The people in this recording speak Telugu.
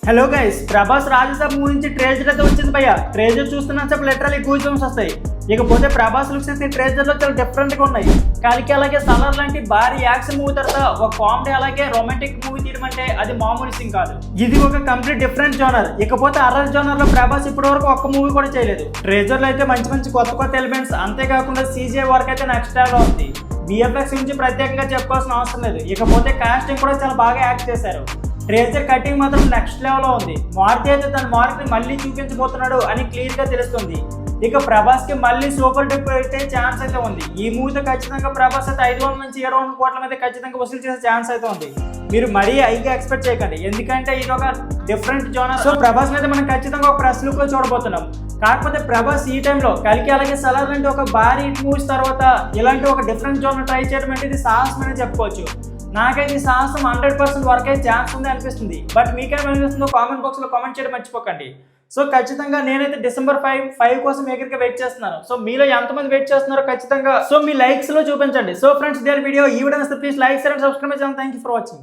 Hello guys, Prabhas Raja Saab movie నుంచి ట్రేజర్ అయితే వచ్చింది భయ్య. ట్రేజర్ చూస్తున్నా చెప్పి లిటరల్లీ గూస్ బంప్స్ వస్తాయి. ఇకపోతే ప్రభాస్ లుక్స్ అయితే ట్రేజర్ లో చాలా డిఫరెంట్ గా ఉన్నాయి. కలికి అలాగే సలార్ లాంటి భారీ యాక్షన్ మూవీ తర్వాత ఒక కామెడీ అలాగే రొమాంటిక్ మూవీ తీయడం అంటే అది మామూలు సింగ్ కాదు. ఇది ఒక కంప్లీట్ డిఫరెంట్ జోనర్. ఇకపోతే హర్రర్ జోనర్ లో ప్రభాస్ ఇప్పటి వరకు ఒక్క మూవీ కూడా చేయలేదు. ట్రేజర్ లో అయితే మంచి మంచి కొత్త ఎలిమెంట్స్, అంతేకాకుండా CGI వర్క్ అయితే నెక్స్ట్ లెవెల్ లో ఉంది. VFX గురించి ప్రత్యేకంగా చెప్పుకోవాల్సిన అవసరం లేదు. ఇకపోతే కాస్టింగ్ కూడా చాలా బాగా యాక్ట్ చేశారు. ట్రేజర్ కటింగ్ మాత్రం నెక్స్ట్ లెవెల్ లో ఉంది. మారుతి అయితే తన మార్క్ ని మళ్ళీ చూపించబోతున్నాడు అని క్లియర్ గా తెలుస్తుంది. ఇక ప్రభాస్ కి మళ్ళీ సూపర్ డూపర్ అయితే ఛాన్స్ అయితే ఉంది. ఈ మూవీతో ఖచ్చితంగా ప్రభాస్ అయితే 500 నుంచి 700 కోట్ల మీద ఖచ్చితంగా వసూలు చేసే ఛాన్స్ అయితే ఉంది. మీరు మరీ హైగా ఎక్స్పెక్ట్ చేయకండి, ఎందుకంటే ఇది ఒక డిఫరెంట్ జోనర్. సో ప్రభాస్ అయితే మనం ఖచ్చితంగా ఒక ప్రెస్ లుక్ లో చూడబోతున్నాం. కాకపోతే ప్రభాస్ ఈ టైంలో కలికి అలాగే సలార్ లాంటి ఒక భారీ హిట్ మూవీస్ తర్వాత ఇలాంటి ఒక డిఫరెంట్ జోనర్ ట్రై చేయడం అంటే ఇది సాహసం అని చెప్పుకోవచ్చు. నాకైతే ఈ సాహసం 100% వర్క్ అయ్యే ఛాన్స్ ఉంది అనిపిస్తుంది. బట్ మీకేమనిపిస్తుందో కామెంట్ బాక్స్ లో కామెంట్ చేయడం మర్చిపోకండి. సో ఖచ్చితంగా నేనైతే December 5 కోసం ఎగరికి వెయిట్ చేస్తున్నాను. సో మీలో ఎంతమంది వెయిట్ చేస్తున్నారో ఖచ్చితంగా సో మీ లైక్స్ లో చూపించండి. సో ఫ్రెండ్స్, వీడియో ఈ video please like, share and subscribe చేయండి. Thank you for watching.